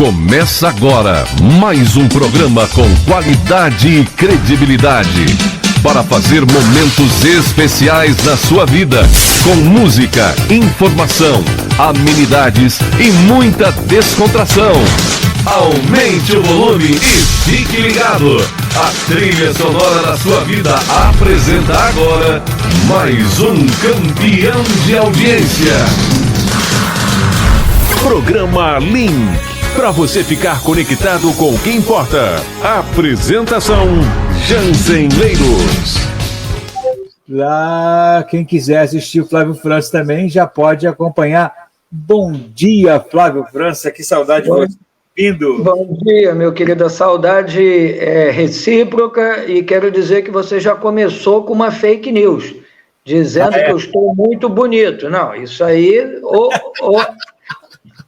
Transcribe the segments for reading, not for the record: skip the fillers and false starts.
Começa agora mais um programa com qualidade e credibilidade para fazer momentos especiais na sua vida, com música, informação, amenidades e muita descontração. Aumente o volume e fique ligado. A trilha sonora da sua vida apresenta agora mais um campeão de audiência. Programa Link, para você ficar conectado com o que importa. Apresentação Jansen Leiros. Lá, quem quiser assistir o Flávio França também já pode acompanhar. Bom dia, Flávio França, que saudade de você. Bem-vindo. Bom dia, meu querido. A saudade é recíproca e quero dizer que você já começou com uma fake news, dizendo que eu estou muito bonito. Não, isso aí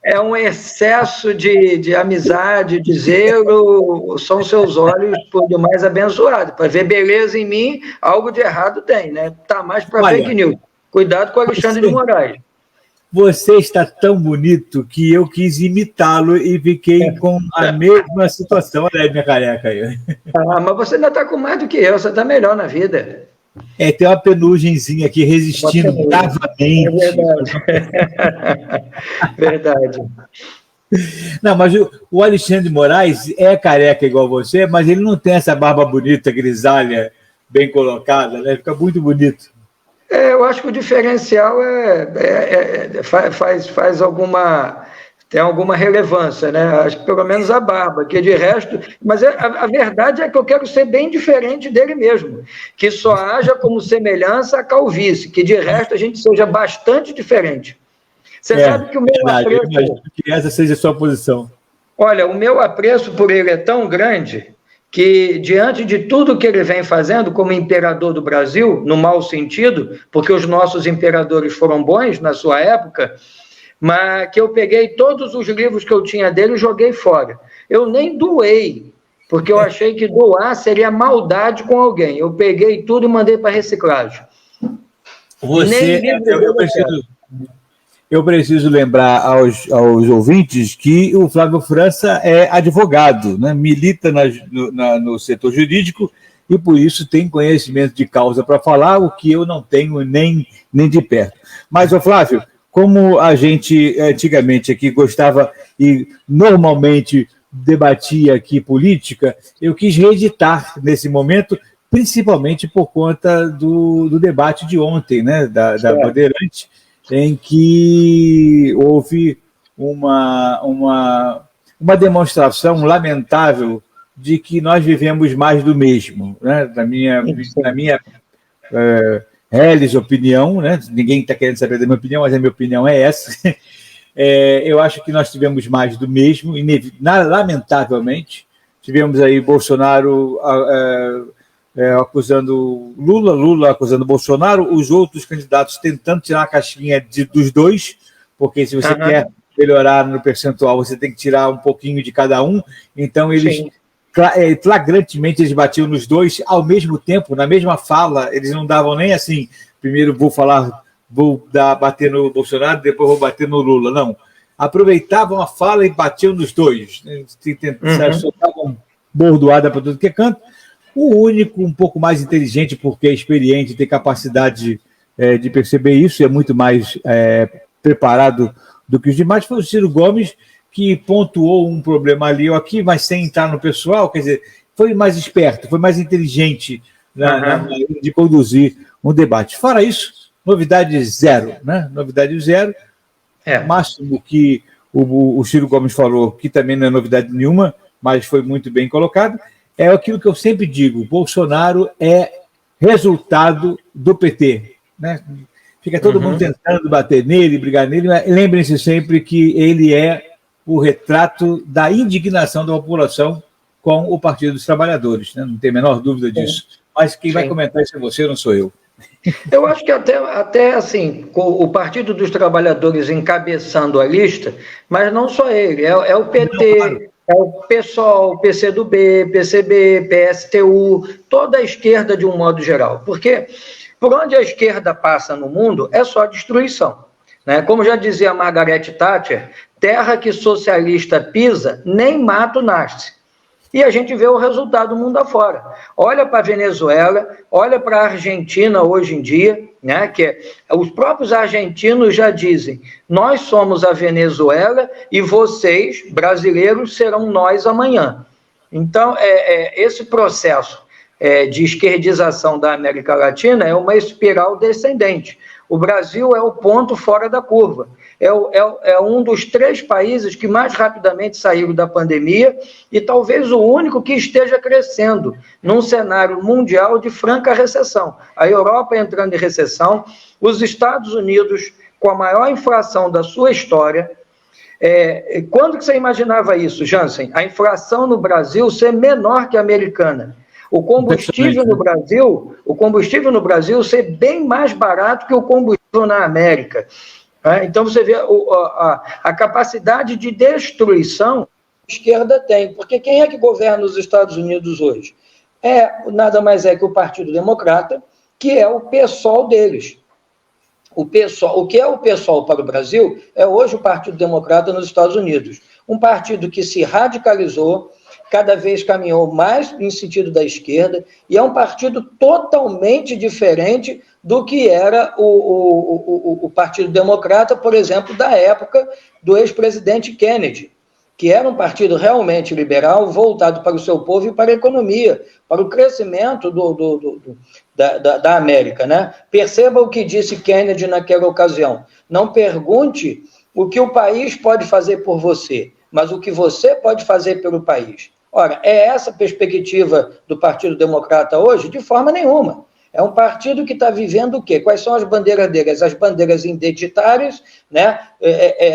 é um excesso de amizade, de zelo, são seus olhos por demais abençoados. Para ver beleza em mim, algo de errado tem, né? Tá mais para fake news. Cuidado com o Alexandre de Moraes. Você está tão bonito que eu quis imitá-lo e fiquei com a mesma situação. Olha aí minha careca aí. Ah, mas você ainda está com mais do que eu, você está melhor na vida. Tem uma penugenzinha aqui resistindo bravamente. É verdade. Não, mas o Alexandre de Moraes é careca igual você, mas ele não tem essa barba bonita, grisalha, bem colocada, né? Fica muito bonito. Eu acho que o diferencial faz tem alguma relevância, né? Acho que pelo menos a barba, que de resto... Mas a verdade é que eu quero ser bem diferente dele mesmo, que só haja como semelhança a calvície, que de resto a gente seja bastante diferente. Você sabe que o meu apreço... Eu imagino que essa seja a sua posição. Olha, o meu apreço por ele é tão grande que, diante de tudo que ele vem fazendo como imperador do Brasil, no mau sentido, porque os nossos imperadores foram bons na sua época, mas que eu peguei todos os livros que eu tinha dele e joguei fora. Eu nem doei, porque eu achei que doar seria maldade com alguém. Eu peguei tudo e mandei para reciclagem. Eu preciso lembrar aos ouvintes que o Flávio França é advogado, né? Milita no setor jurídico e, por isso, tem conhecimento de causa para falar, o que eu não tenho nem de perto. Mas, Flávio, como a gente antigamente aqui gostava e normalmente debatia aqui política, eu quis reeditar nesse momento, principalmente por conta do debate de ontem, né, da Bandeirante, em que houve uma demonstração lamentável de que nós vivemos mais do mesmo, né? Na minha reles opinião, né? Ninguém está querendo saber da minha opinião, mas a minha opinião é essa. Eu acho que nós tivemos mais do mesmo, lamentavelmente. Tivemos aí Bolsonaro acusando Lula acusando Bolsonaro, os outros candidatos tentando tirar a caixinha dos dois, porque se você quer melhorar no percentual, você tem que tirar um pouquinho de cada um. Então, eles flagrantemente eles batiam nos dois ao mesmo tempo, na mesma fala. Eles não davam nem assim, primeiro vou bater no Bolsonaro, depois vou bater no Lula. Não. Aproveitavam a fala e batiam nos dois. Soltavam bordoada para tudo que é canto. O único um pouco mais inteligente, porque é experiente, tem capacidade de perceber isso, é muito mais preparado do que os demais, foi o Ciro Gomes, que pontuou um problema ali ou aqui, mas sem entrar no pessoal, quer dizer, foi mais esperto, foi mais inteligente de conduzir um debate. Fora isso, novidade zero, né? Novidade zero. O máximo que o Ciro Gomes falou, que também não é novidade nenhuma, mas foi muito bem colocado, é aquilo que eu sempre digo: Bolsonaro é resultado do PT, né? Fica todo mundo tentando bater nele, brigar nele, mas lembrem-se sempre que ele é o retrato da indignação da população com o Partido dos Trabalhadores, né? Não tem a menor dúvida disso. Mas quem vai comentar isso é você, não sou eu. Eu acho que até assim, o Partido dos Trabalhadores encabeçando a lista, mas não só ele, é o PT... Não, é o PSOL, o PCdoB, PCB, PSTU, toda a esquerda de um modo geral. Porque por onde a esquerda passa no mundo é só destruição, né? Como já dizia a Margaret Thatcher, terra que socialista pisa, nem mato nasce. E a gente vê o resultado mundo afora. Olha para a Venezuela, olha para a Argentina hoje em dia, né, os próprios argentinos já dizem, nós somos a Venezuela e vocês, brasileiros, serão nós amanhã. Então, esse processo de esquerdização da América Latina é uma espiral descendente. O Brasil é o ponto fora da curva. É um dos 3 países que mais rapidamente saíram da pandemia e talvez o único que esteja crescendo num cenário mundial de franca recessão. A Europa entrando em recessão, os Estados Unidos com a maior inflação da sua história. Quando que você imaginava isso, Jansen? A inflação no Brasil ser menor que a americana. O combustível no Brasil ser bem mais barato que o combustível na América. Então, você vê a capacidade de destruição que a esquerda tem. Porque quem é que governa os Estados Unidos hoje? Nada mais é que o Partido Democrata, que é o PSOL deles. O que é o PSOL para o Brasil é hoje o Partido Democrata nos Estados Unidos. Um partido que se radicalizou, cada vez caminhou mais em sentido da esquerda, e é um partido totalmente diferente do que era o Partido Democrata, por exemplo, da época do ex-presidente Kennedy, que era um partido realmente liberal, voltado para o seu povo e para a economia, para o crescimento da América, né? Perceba o que disse Kennedy naquela ocasião. Não pergunte o que o país pode fazer por você, mas o que você pode fazer pelo país. Ora, é essa a perspectiva do Partido Democrata hoje? De forma nenhuma. É um partido que está vivendo o quê? Quais são as bandeiras deles? As bandeiras identitárias, né?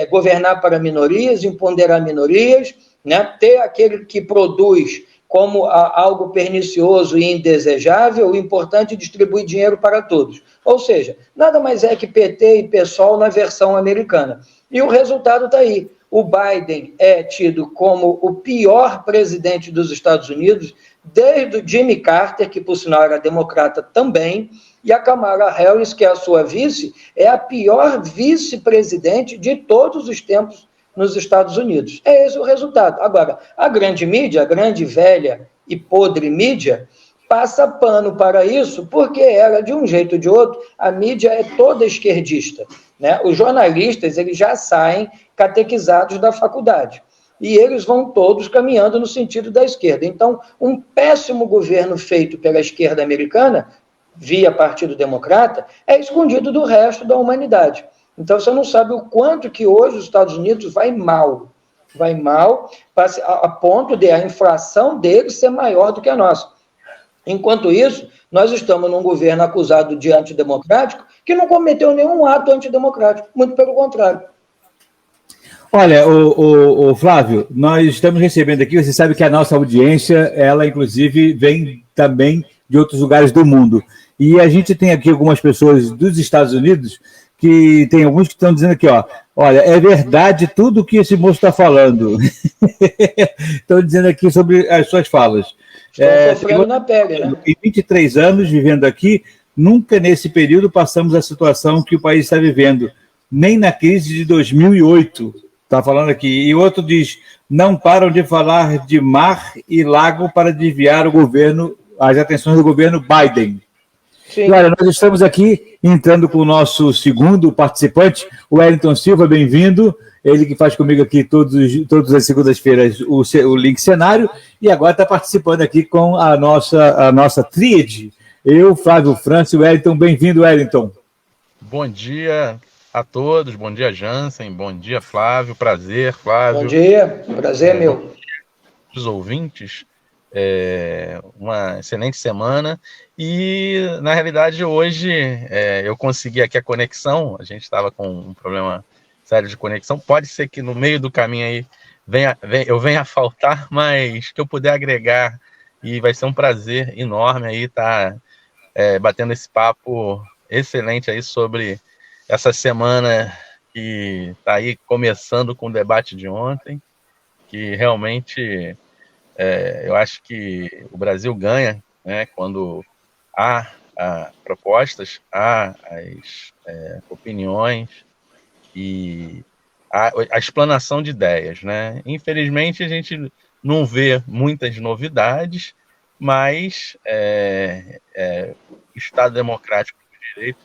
Governar para minorias, empoderar minorias, né? Ter aquele que produz como algo pernicioso e indesejável, o importante é distribuir dinheiro para todos. Ou seja, nada mais é que PT e PSOL na versão americana. E o resultado está aí. O Biden é tido como o pior presidente dos Estados Unidos desde o Jimmy Carter, que por sinal era democrata também, e a Kamala Harris, que é a sua vice, é a pior vice-presidente de todos os tempos nos Estados Unidos. É esse o resultado. Agora, a grande mídia, a grande, velha e podre mídia, passa pano para isso, porque ela, de um jeito ou de outro, a mídia é toda esquerdista, né? Os jornalistas, eles já saem catequizados da faculdade, e eles vão todos caminhando no sentido da esquerda. Então, um péssimo governo feito pela esquerda americana, via Partido Democrata, é escondido do resto da humanidade. Então, você não sabe o quanto que hoje os Estados Unidos vai mal a ponto de a inflação deles ser maior do que a nossa. Enquanto isso, nós estamos num governo acusado de antidemocrático que não cometeu nenhum ato antidemocrático, muito pelo contrário. Olha, o Flávio, nós estamos recebendo aqui, você sabe que a nossa audiência, ela inclusive vem também de outros lugares do mundo. E a gente tem aqui algumas pessoas dos Estados Unidos, que tem alguns que estão dizendo aqui, olha, é verdade tudo o que esse moço está falando. Estão dizendo aqui sobre as suas falas. Estão sofrendo na pele, né? Em 23 anos vivendo aqui, nunca nesse período passamos a situação que o país está vivendo, nem na crise de 2008. Está falando aqui. E outro diz, não param de falar de mar e lago para desviar as atenções do governo Biden. Sim. E olha, nós estamos aqui entrando com o nosso segundo participante, o Wellington Silva, bem-vindo. Ele que faz comigo aqui todas as segundas-feiras o Link Cenário, e agora está participando aqui com a nossa tríade. Eu, Flávio França e o Wellington. Bem-vindo, Wellington. Bom dia a todos, bom dia, Jansen, bom dia, Flávio, prazer, Flávio. Bom dia, prazer é meu. Os ouvintes, uma excelente semana, e na realidade hoje eu consegui aqui a conexão, a gente estava com um problema sério de conexão, pode ser que no meio do caminho aí eu venha a faltar, mas que eu puder agregar, e vai ser um prazer enorme aí estar batendo esse papo excelente aí sobre essa semana que está aí começando com o debate de ontem, que realmente eu acho que o Brasil ganha, né, quando há propostas, há as opiniões, e a explanação de ideias, né? Infelizmente, a gente não vê muitas novidades, mas o Estado Democrático de Direito,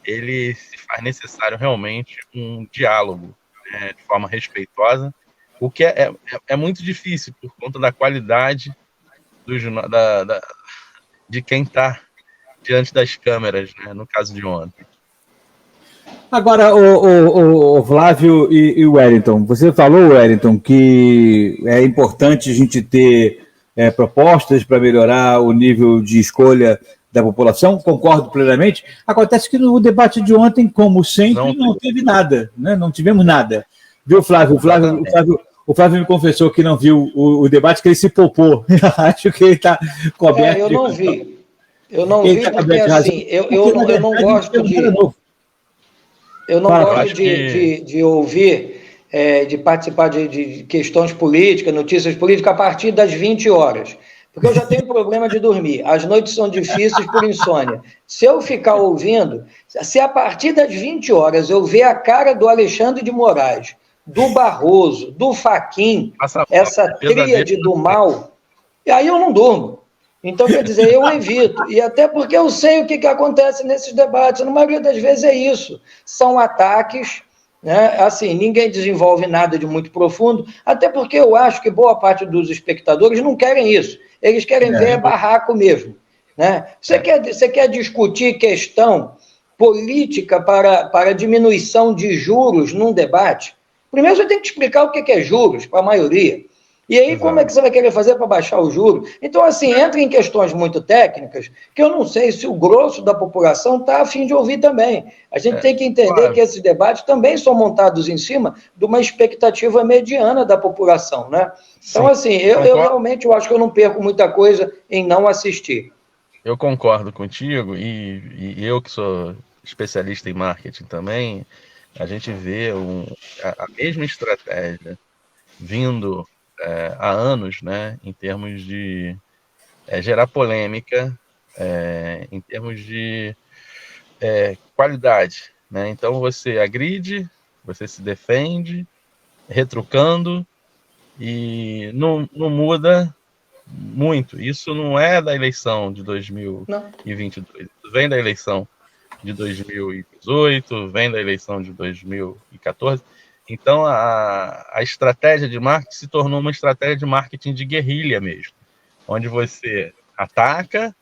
ele se faz necessário realmente um diálogo, né, de forma respeitosa, o que é muito difícil por conta da qualidade de quem está diante das câmeras, né, no caso de ontem. Agora, o Flávio e o Wellington, você falou, Wellington, que é importante a gente ter propostas para melhorar o nível de escolha da população, concordo plenamente. Acontece que no debate de ontem, como sempre, não teve nada, né? Não tivemos nada. Viu, Flávio? O Flávio me confessou que não viu o debate, que ele se poupou. Acho que ele está coberto. Eu não vi. Eu não vi porque, assim, eu não gosto de... Eu não gosto de ouvir, de participar de questões políticas, notícias políticas, a partir das 20 horas. Porque eu já tenho problema de dormir. As noites são difíceis por insônia. Se eu ficar ouvindo, se a partir das 20 horas eu ver a cara do Alexandre de Moraes, do Barroso, do Fachin, essa tríade do mal, e aí eu não durmo. Então, quer dizer, eu evito. E até porque eu sei o que acontece nesses debates. Na maioria das vezes é isso. São ataques, né? Assim, ninguém desenvolve nada de muito profundo, até porque eu acho que boa parte dos espectadores não querem isso. Eles querem ver barraco mesmo, né? Você quer discutir questão política para diminuição de juros num debate? Primeiro você tem que explicar o que é juros para a maioria. E aí, como é que você vai querer fazer para baixar o juro? Então, assim, entra em questões muito técnicas, que eu não sei se o grosso da população está a fim de ouvir também. A gente tem que entender que esses debates também são montados em cima de uma expectativa mediana da população, né? Então, assim, eu realmente acho que eu não perco muita coisa em não assistir. Eu concordo contigo, e eu que sou especialista em marketing também, a gente vê a mesma estratégia vindo há anos, né, em termos de gerar polêmica, em termos de qualidade, né? Então você agride, você se defende, retrucando, e não muda muito. Isso não é da eleição de 2022, isso vem da eleição de 2018, vem da eleição de 2014. Então, a estratégia de marketing se tornou uma estratégia de marketing de guerrilha mesmo, onde você ataca,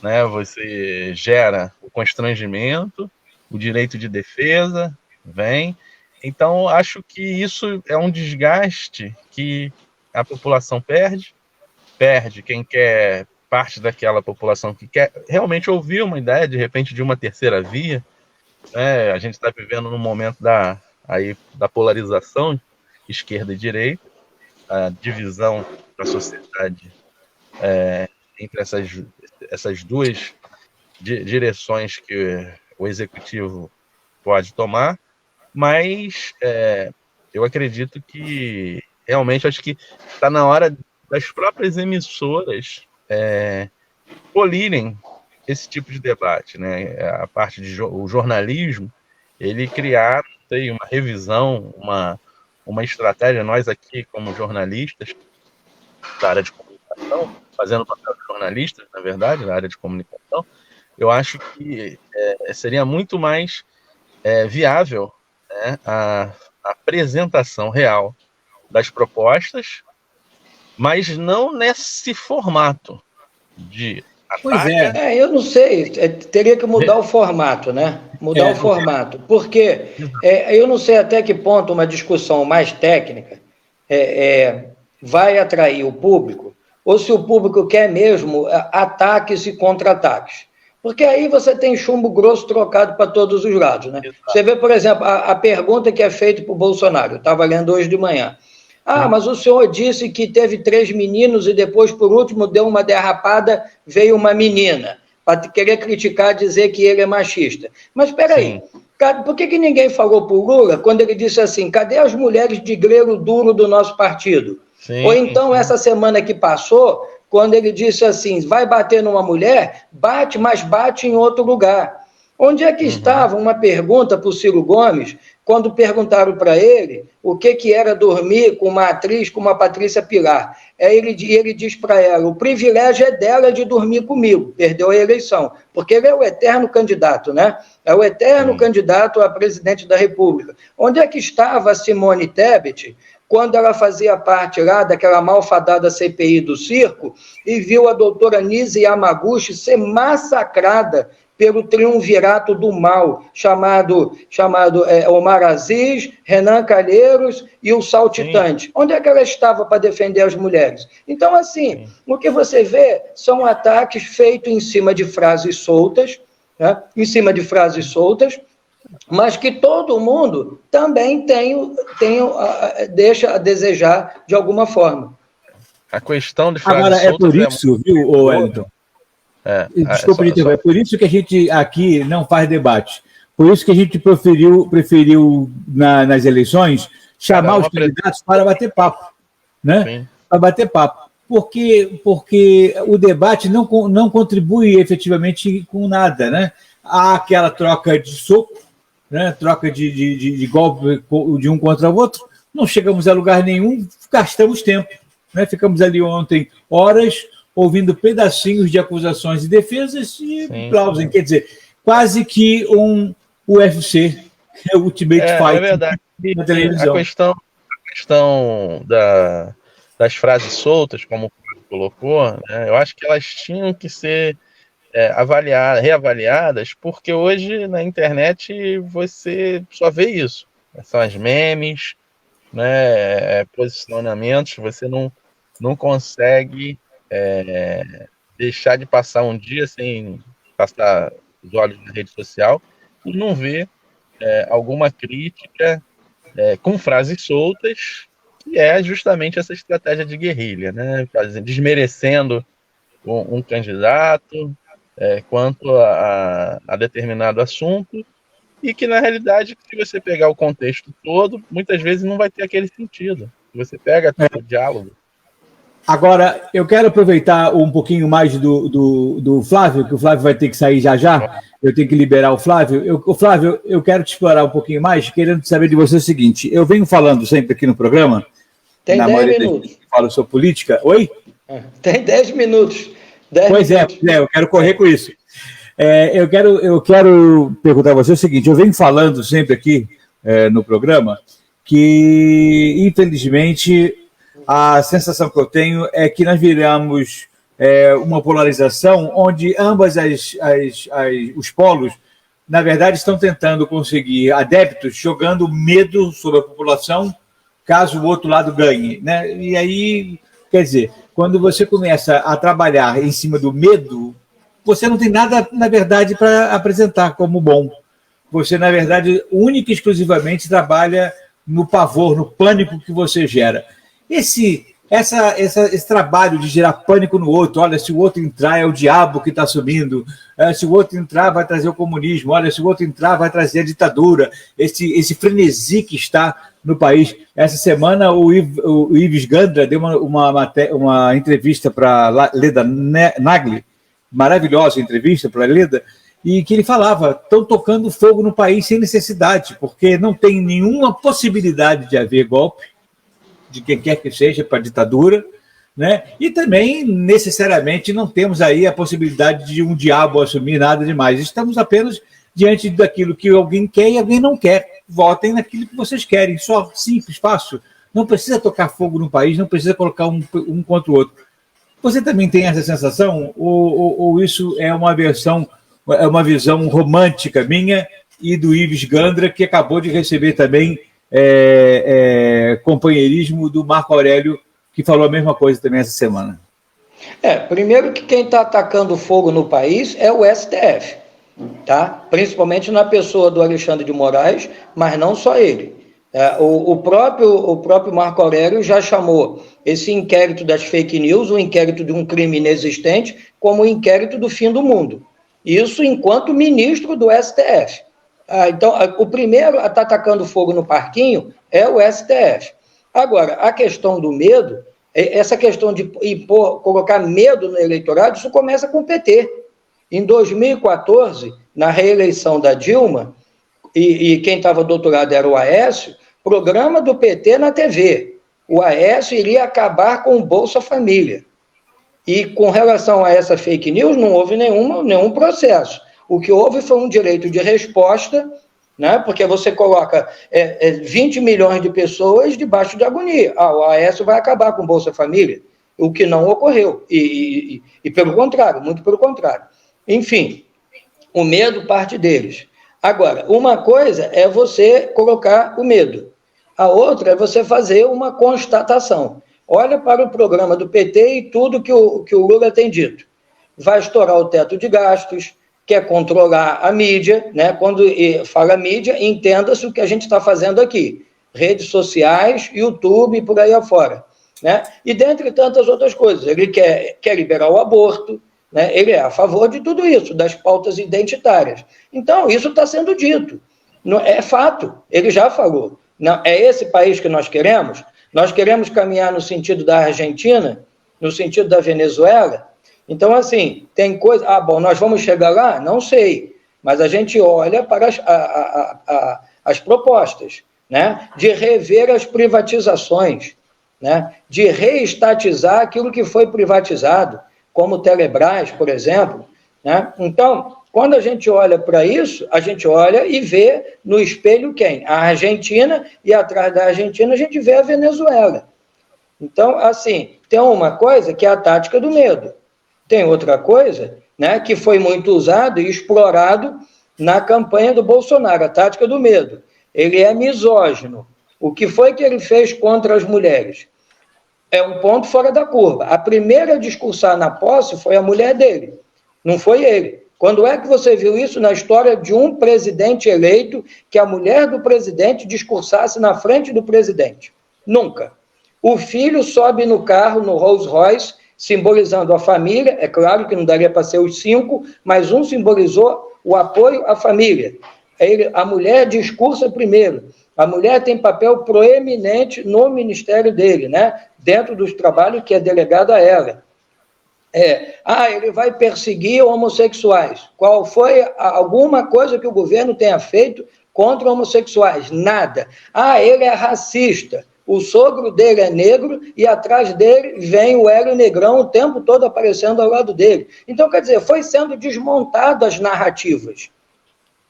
né, você gera o constrangimento, o direito de defesa vem. Então, acho que isso é um desgaste que a população perde quem quer, parte daquela população que quer realmente ouvir uma ideia, de repente, de uma terceira via, né? A gente está vivendo num momento da polarização esquerda e direita, a divisão da sociedade entre essas duas direções que o executivo pode tomar, mas eu acredito que realmente acho que está na hora das próprias emissoras polirem esse tipo de debate, né? A parte o jornalismo, ele criar uma revisão, uma estratégia. Nós aqui, como jornalistas da área de comunicação, fazendo papel de jornalistas, na verdade, na área de comunicação, eu acho que seria muito mais viável, né, a apresentação real das propostas, mas não nesse formato de ataque. Pois eu não sei, teria que mudar o formato, né? Mudar o formato, porque eu não sei até que ponto uma discussão mais técnica vai atrair o público, ou se o público quer mesmo ataques e contra-ataques. Porque aí você tem chumbo grosso trocado para todos os lados, né? Exato. Você vê, por exemplo, a pergunta que é feita para o Bolsonaro, eu estava lendo hoje de manhã. Mas o senhor disse que teve 3 meninos e depois, por último, deu uma derrapada, veio uma menina, para querer criticar, dizer que ele é machista. Mas espera aí, por que ninguém falou para o Lula quando ele disse assim, cadê as mulheres de grelo duro do nosso partido? Ou então, essa semana que passou, quando ele disse assim, vai bater numa mulher, bate, mas bate em outro lugar. Onde é que estava uma pergunta para o Ciro Gomes, quando perguntaram para ele o que era dormir com uma atriz, com uma Patrícia Pilar? Ele diz para ela, o privilégio é dela de dormir comigo, perdeu a eleição, porque ele é o eterno candidato, né? É o eterno candidato a presidente da República. Onde é que estava a Simone Tebet, quando ela fazia parte lá daquela malfadada CPI do circo, e viu a doutora Nise Yamaguchi ser massacrada pelo triunvirato do mal, chamado Omar Aziz, Renan Calheiros e o Saltitante. Onde é que ela estava para defender as mulheres? Então, assim, o que você vê são ataques feitos em cima de frases soltas, né? Em cima de frases soltas, mas que todo mundo também deixa a desejar de alguma forma. A questão de frases soltas... Agora, é por isso, viu, Wellington? Desculpa de interromper. É por isso que a gente aqui não faz debate. Por isso que a gente preferiu nas eleições, chamar os candidatos para bater papo. Né? Para bater papo. Porque o debate não contribui efetivamente com nada. Né? Há aquela troca de soco, né? Troca de golpe de um contra o outro. Não chegamos a lugar nenhum, gastamos tempo. Né? Ficamos ali ontem horas ouvindo pedacinhos de acusações e defesas e aplausem. Quer dizer, quase que um UFC, Ultimate Fight. É verdade. Na televisão. A questão das frases soltas, como o Paulo colocou, né, eu acho que elas tinham que ser reavaliadas, porque hoje na internet você só vê isso. São as memes, né, posicionamentos, você não consegue deixar de passar um dia sem passar os olhos na rede social e não ver alguma crítica com frases soltas, que é justamente essa estratégia de guerrilha, né? Desmerecendo um candidato quanto a determinado assunto, e que, na realidade, se você pegar o contexto todo, muitas vezes não vai ter aquele sentido. Você pega o diálogo. Agora, eu quero aproveitar um pouquinho mais do Flávio, que o Flávio vai ter que sair já. Eu tenho que liberar o Flávio. Flávio, eu quero te explorar um pouquinho mais, querendo saber de você o seguinte. Eu venho falando sempre aqui no programa, tem 10 minutos. Que falo sobre política. Oi? Tem 10 minutos. Pois minutos. Eu quero correr com isso. Eu quero perguntar a você o seguinte. Eu venho falando sempre aqui no programa que, infelizmente, a sensação que eu tenho é que nós viramos uma polarização onde ambas os polos, na verdade, estão tentando conseguir adeptos jogando medo sobre a população caso o outro lado ganhe. Né? E aí, quer dizer, quando você começa a trabalhar em cima do medo, você não tem nada, na verdade, para apresentar como bom. Você, na verdade, única e exclusivamente trabalha no pavor, no pânico que você gera. Esse trabalho de gerar pânico no outro, olha, se o outro entrar é o diabo que está subindo, se o outro entrar vai trazer o comunismo, olha, se o outro entrar vai trazer a ditadura, esse frenesi que está no país. Essa semana o Ives Gandra deu uma entrevista para Leda Nagli, maravilhosa entrevista para Leda, e que ele falava, estão tocando fogo no país sem necessidade, porque não tem nenhuma possibilidade de haver golpe, de quem quer que seja, para a ditadura, né? E também, necessariamente, não temos aí a possibilidade de um diabo assumir nada demais. Estamos apenas diante daquilo que alguém quer e alguém não quer. Votem naquilo que vocês querem, só simples, fácil. Não precisa tocar fogo no país, não precisa colocar um contra o outro. Você também tem essa sensação? Ou isso é uma visão romântica minha e do Ives Gandra, que acabou de receber também companheirismo do Marco Aurélio, que falou a mesma coisa também essa semana? Primeiro que quem está atacando fogo no país é o STF, tá? Principalmente na pessoa do Alexandre de Moraes, mas não só ele. O próprio Marco Aurélio já chamou esse inquérito das fake news, o inquérito de um crime inexistente, como o inquérito do fim do mundo. Isso enquanto ministro do STF. Então, o primeiro a estar atacando fogo no parquinho é o STF. Agora, a questão do medo, essa questão de colocar medo no eleitorado, isso começa com o PT. Em 2014, na reeleição da Dilma, e quem estava doutorado era o Aécio, programa do PT na TV. O Aécio iria acabar com o Bolsa Família. E com relação a essa fake news, não houve nenhum processo. O que houve foi um direito de resposta, né? Porque você coloca 20 milhões de pessoas debaixo de agonia. O Aécio vai acabar com o Bolsa Família, o que não ocorreu. E pelo contrário, muito pelo contrário. Enfim, o medo parte deles. Agora, uma coisa é você colocar o medo, a outra é você fazer uma constatação. Olha para o programa do PT e tudo que o Lula tem dito. Vai estourar o teto de gastos, quer controlar a mídia, né? Quando fala mídia, entenda-se o que a gente está fazendo aqui. Redes sociais, YouTube e por aí afora. Né? E dentre tantas outras coisas. Ele quer liberar o aborto, né? Ele é a favor de tudo isso, das pautas identitárias. Então, isso está sendo dito. É fato, ele já falou. Não, é esse país que nós queremos? Nós queremos caminhar no sentido da Argentina, no sentido da Venezuela? Então, assim, tem coisa... bom, nós vamos chegar lá? Não sei. Mas a gente olha para as propostas, né? De rever as privatizações, né? De reestatizar aquilo que foi privatizado, como o Telebrás, por exemplo. Né? Então, quando a gente olha para isso, a gente olha e vê no espelho quem? A Argentina, e atrás da Argentina a gente vê a Venezuela. Então, assim, tem uma coisa que é a tática do medo. Tem outra coisa, né, que foi muito usado e explorado na campanha do Bolsonaro, a tática do medo. Ele é misógino. O que foi que ele fez contra as mulheres? É um ponto fora da curva. A primeira a discursar na posse foi a mulher dele, não foi ele. Quando é que você viu isso na história de um presidente eleito, que a mulher do presidente discursasse na frente do presidente? Nunca. O filho sobe no carro, no Rolls Royce, simbolizando a família. É claro que não daria para ser os 5, mas um simbolizou o apoio à família. A mulher discursa primeiro. A mulher tem papel proeminente no ministério dele, né? Dentro dos trabalhos que é delegado a ela. Ele vai perseguir homossexuais. Qual foi alguma coisa que o governo tenha feito contra homossexuais? Nada. Ele é racista. O sogro dele é negro e atrás dele vem o Hélio Negrão o tempo todo aparecendo ao lado dele. Então, quer dizer, foi sendo desmontadas as narrativas.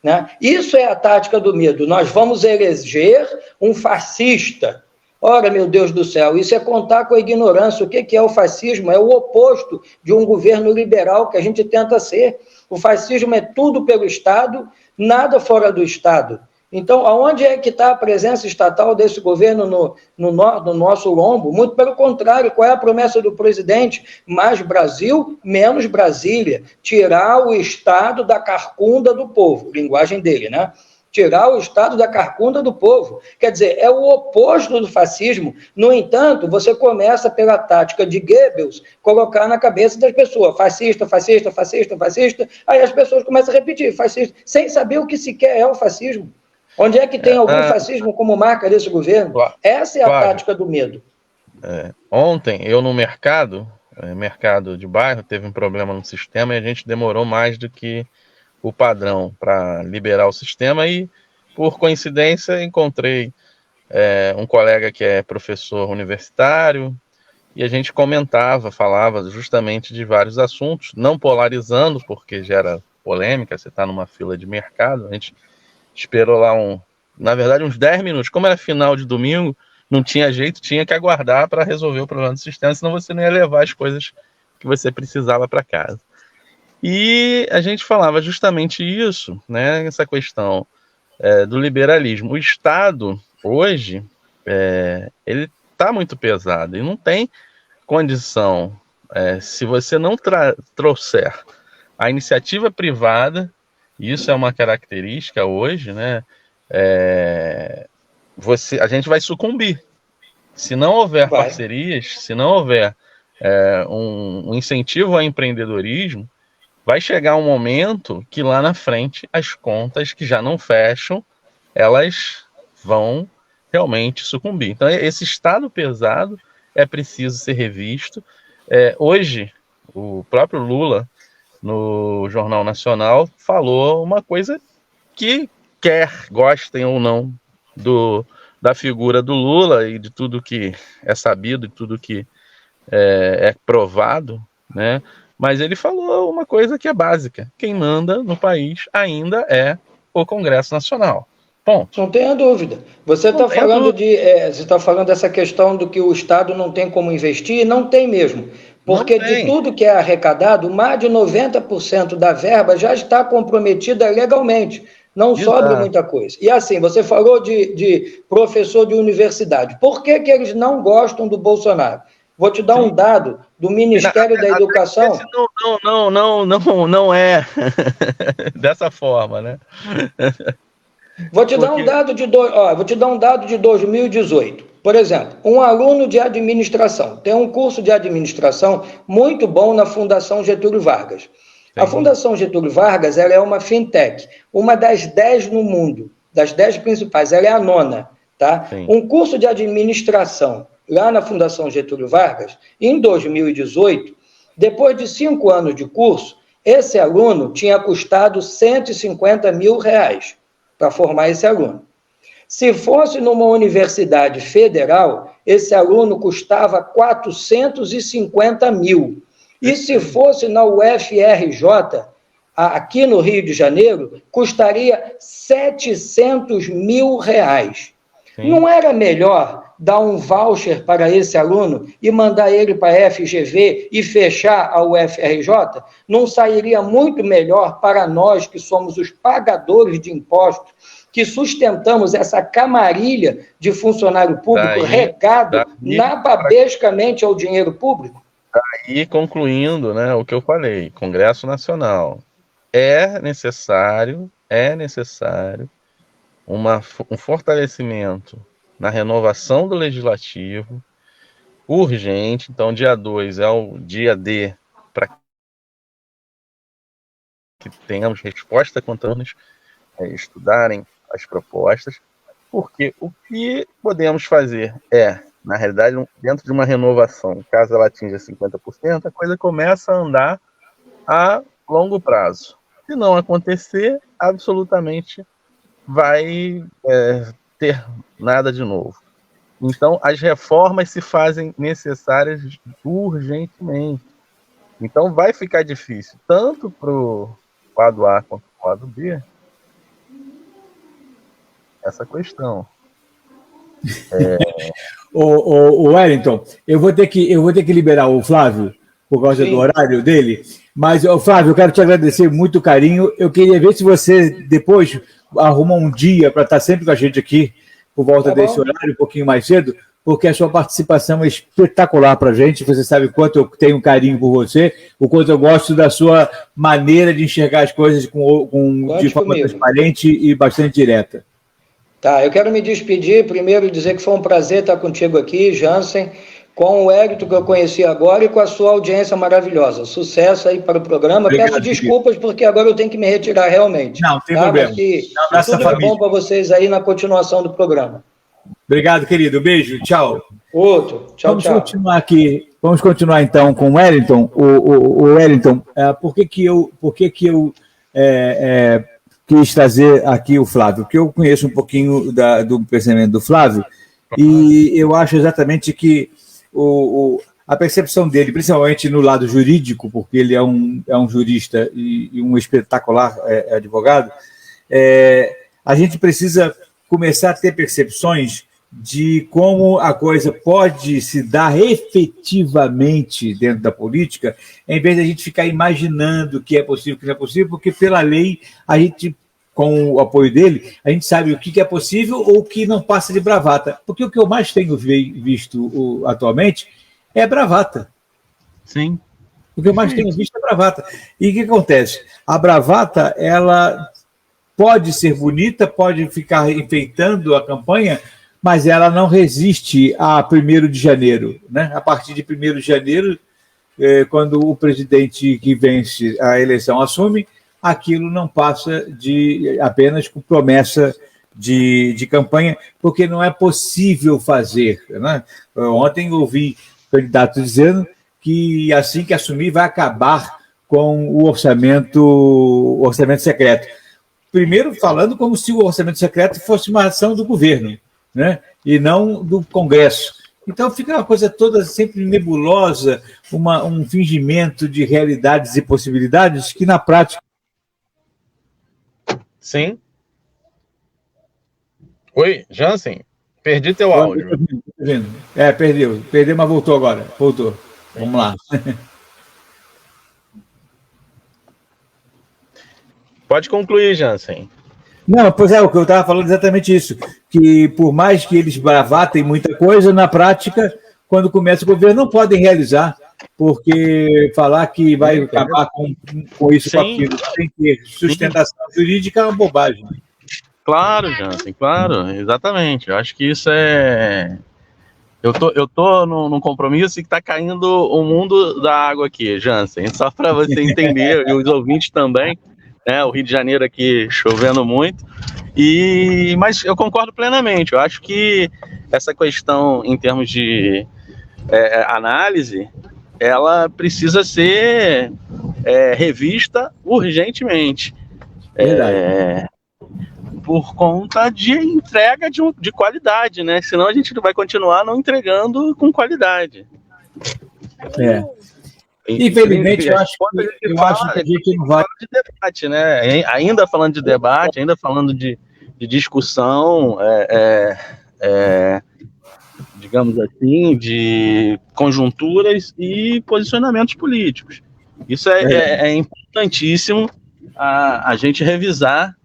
Né? Isso é a tática do medo. Nós vamos eleger um fascista. Ora, meu Deus do céu, isso é contar com a ignorância. O que é o fascismo? É o oposto de um governo liberal que a gente tenta ser. O fascismo é tudo pelo Estado, nada fora do Estado. Então, aonde é que está a presença estatal desse governo no nosso lombo? Muito pelo contrário, qual é a promessa do presidente? Mais Brasil, menos Brasília. Tirar o Estado da carcunda do povo. Linguagem dele, né? Tirar o Estado da carcunda do povo. Quer dizer, é o oposto do fascismo. No entanto, você começa pela tática de Goebbels colocar na cabeça das pessoas fascista, fascista, fascista, fascista, aí as pessoas começam a repetir fascista, sem saber o que sequer é o fascismo. Onde é que tem algum fascismo como marca desse governo? Essa é a tática do medo. Ontem, eu no mercado de bairro, teve um problema no sistema e a gente demorou mais do que o padrão para liberar o sistema e, por coincidência, encontrei um colega que é professor universitário e a gente falava justamente de vários assuntos, não polarizando, porque gera polêmica, você está numa fila de mercado, a gente esperou lá na verdade uns 10 minutos, como era final de domingo, não tinha jeito, tinha que aguardar para resolver o problema do sistema, senão você não ia levar as coisas que você precisava para casa. E a gente falava justamente isso, né, essa questão do liberalismo. O Estado, hoje, ele está muito pesado e não tem condição, se você não trouxer a iniciativa privada, isso é uma característica hoje, né, a gente vai sucumbir. Se não houver parcerias, se não houver um incentivo ao empreendedorismo, vai chegar um momento que lá na frente as contas que já não fecham, elas vão realmente sucumbir. Então esse Estado pesado é preciso ser revisto. Hoje, o próprio Lula no Jornal Nacional, falou uma coisa que, quer gostem ou não da figura do Lula e de tudo que é sabido, de tudo que é provado, né? Mas ele falou uma coisa que é básica: quem manda no país ainda é o Congresso Nacional. Ponto. Não tenha dúvida. Você está falando você está falando dessa questão do que o Estado não tem como investir, não tem mesmo. Porque de tudo que é arrecadado, mais de 90% da verba já está comprometida legalmente. Não sobra muita coisa. E assim, você falou de professor de universidade. Por que eles não gostam do Bolsonaro? Vou te dar um dado do Ministério da Educação. Não é dessa forma, né? Vou te dar um dado de 2018. Por exemplo, um aluno de administração tem um curso de administração muito bom na Fundação Getúlio Vargas. Sim. A Fundação Getúlio Vargas, ela é uma fintech, uma das 10 no mundo, das 10 principais, ela é a 9ª, tá? Sim. Um curso de administração lá na Fundação Getúlio Vargas, em 2018, depois de 5 anos de curso, esse aluno tinha custado R$150 mil para formar esse aluno. Se fosse numa universidade federal, esse aluno custava 450 mil. E se fosse na UFRJ, aqui no Rio de Janeiro, custaria 700 mil reais. Sim. Não era melhor dar um voucher para esse aluno e mandar ele para a FGV e fechar a UFRJ? Não sairia muito melhor para nós, que somos os pagadores de impostos, que sustentamos essa camarilha de funcionário público regado nababescamente ao dinheiro público? Aí, concluindo, né, o que eu falei, Congresso Nacional, é necessário um fortalecimento na renovação do Legislativo, urgente. Então, dia 2 é o dia D para que tenhamos resposta quanto anos estudarem as propostas, porque o que podemos fazer na realidade, dentro de uma renovação, caso ela atinja 50%, a coisa começa a andar a longo prazo. Se não acontecer, absolutamente vai ter nada de novo. Então, as reformas se fazem necessárias urgentemente. Então, vai ficar difícil, tanto para o lado A quanto para o lado B, essa questão. O Wellington, eu vou ter que liberar o Flávio, por causa do horário dele, mas, Flávio, eu quero te agradecer muito o carinho. Eu queria ver se você depois arruma um dia para estar sempre com a gente aqui, por volta desse horário, um pouquinho mais cedo, porque a sua participação é espetacular para a gente. Você sabe o quanto eu tenho carinho por você, o quanto eu gosto da sua maneira de enxergar as coisas de forma transparente e bastante direta. Tá, eu quero me despedir, primeiro dizer que foi um prazer estar contigo aqui, Jansen, com o Hélito que eu conheci agora e com a sua audiência maravilhosa. Sucesso aí para o programa. Obrigado, peço desculpas querido, porque agora eu tenho que me retirar realmente. Não, tem problema. Mas que tudo bom para vocês aí na continuação do programa. Obrigado, querido. Beijo. Tchau. Outro. Tchau, tchau. Vamos continuar então com o Wellington. O Wellington, por que eu quis trazer aqui o Flávio? Porque eu conheço um pouquinho do pensamento do Flávio e eu acho exatamente que a percepção dele, principalmente no lado jurídico, porque ele é um jurista e um espetacular advogado, a gente precisa começar a ter percepções de como a coisa pode se dar efetivamente dentro da política, em vez de a gente ficar imaginando que é possível, que não é possível, porque pela lei, a gente, com o apoio dele, a gente sabe o que é possível ou o que não passa de bravata. Porque o que eu mais tenho visto atualmente é bravata. Sim. O que eu mais tenho visto é bravata. E o que acontece? A bravata, ela pode ser bonita, pode ficar enfeitando a campanha, mas ela não resiste a 1º de janeiro. Né? A partir de 1º de janeiro, quando o presidente que vence a eleição assume, aquilo não passa de apenas com promessa de campanha, porque não é possível fazer. Né? Ontem ouvi candidato dizendo que assim que assumir vai acabar com o orçamento secreto. Primeiro, falando como se o orçamento secreto fosse uma ação do governo, né? E não do Congresso. Então fica uma coisa toda sempre nebulosa, um fingimento de realidades e possibilidades que, na prática... Sim. Oi, Jansen, perdi teu áudio. Perdeu, mas voltou agora. Voltou. Vamos lá. Pode concluir, Jansen. Não, pois é, o que eu estava falando é exatamente isso, que por mais que eles bravatem muita coisa, na prática, quando começa o governo, não podem realizar, porque falar que vai acabar com isso, com aquilo, tem que ter sustentação jurídica é uma bobagem. Claro, Jansen, claro, exatamente. Eu acho que isso é... Eu tô num compromisso que está caindo o mundo da água aqui, Jansen, só para você entender, e os ouvintes também, né? O Rio de Janeiro aqui chovendo muito, mas eu concordo plenamente. Eu acho que essa questão, em termos de análise, ela precisa ser revista urgentemente. Por conta de entrega de qualidade, né? Senão a gente vai continuar não entregando com qualidade. Infelizmente, eu acho que a gente não vai... de debate, né? Ainda falando de debate, ainda falando de discussão, digamos assim, de conjunturas e posicionamentos políticos. Isso é importantíssimo a gente revisar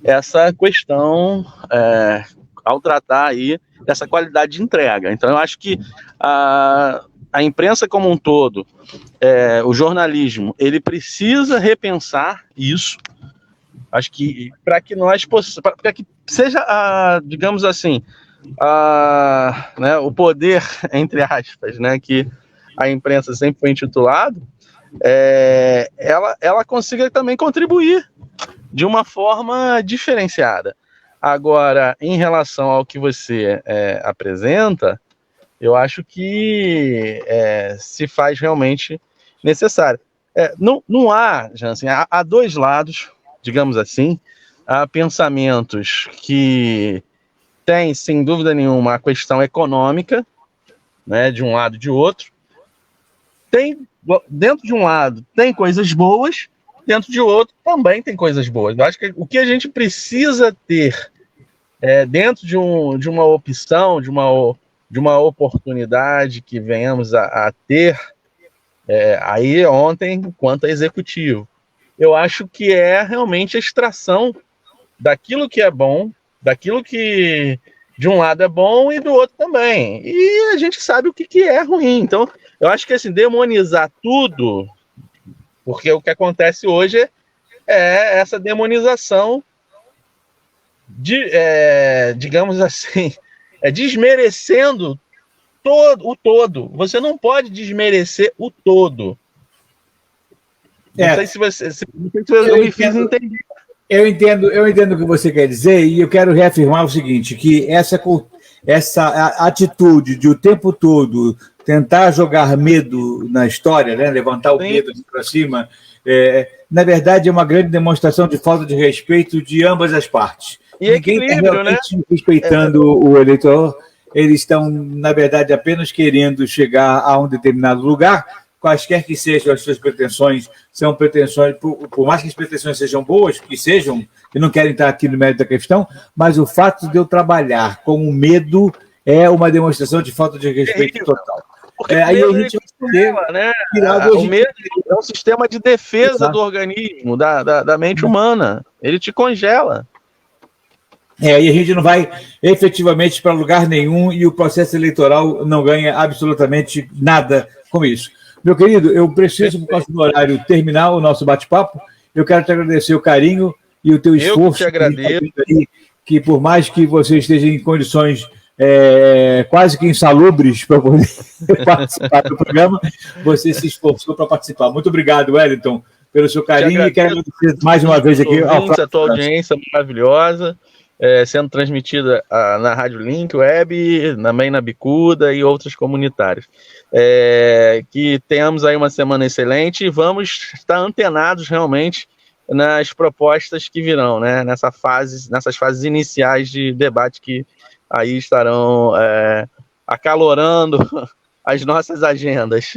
essa questão ao tratar aí dessa qualidade de entrega. Então, eu acho que a imprensa como um todo, o jornalismo, ele precisa repensar isso. Acho que para que nós possamos, para que seja, digamos assim, né, o poder, entre aspas, né, que a imprensa sempre foi intitulado, ela consiga também contribuir de uma forma diferenciada. Agora, em relação ao que você apresenta, eu acho que se faz realmente necessário. Não há, Jansen, há dois lados, digamos assim, há pensamentos que têm, sem dúvida nenhuma, a questão econômica, né, de um lado e de outro. Dentro de um lado tem coisas boas, dentro de outro também tem coisas boas. Eu acho que o que a gente precisa ter dentro de uma opção, de uma oportunidade que venhamos a ter, aí ontem, quanto a executivo, eu acho que é realmente a extração daquilo que é bom, daquilo que de um lado é bom e do outro também. E a gente sabe o que é ruim. Então, eu acho que assim, demonizar tudo, porque o que acontece hoje é essa demonização digamos assim, desmerecendo o todo. Você não pode desmerecer o todo. Não sei se você eu me fiz entender. Eu entendo o que você quer dizer, e eu quero reafirmar o seguinte, que essa atitude de o tempo todo tentar jogar medo na história, né, levantar o medo para cima, na verdade é uma grande demonstração de falta de respeito de ambas as partes. E ninguém está realmente, né, respeitando o eleitor, eles estão, na verdade, apenas querendo chegar a um determinado lugar, quaisquer que sejam as suas pretensões, são pretensões, por mais que as pretensões sejam boas, que sejam, e não querem estar aqui no mérito da questão, mas o fato de eu trabalhar com o medo é uma demonstração de falta de respeito total. Aí a gente vai poder tirar o medo é um sistema de defesa do organismo, da mente humana. Ele te congela. E a gente não vai efetivamente para lugar nenhum e o processo eleitoral não ganha absolutamente nada com isso. Meu querido, eu preciso, por causa do horário, terminar o nosso bate-papo. Eu quero te agradecer o carinho e o teu esforço. Eu te agradeço. Que por mais que você esteja em condições quase que insalubres para poder participar do programa, você se esforçou para participar. Muito obrigado, Wellington, pelo seu carinho, e quero agradecer mais uma vez aqui a tua audiência maravilhosa. sendo transmitida na Rádio Link Web, também na Bicuda e outras comunitárias. Que tenhamos aí uma semana excelente e vamos estar antenados realmente nas propostas que virão, né? Nessas fases iniciais de debate que aí estarão acalorando as nossas agendas.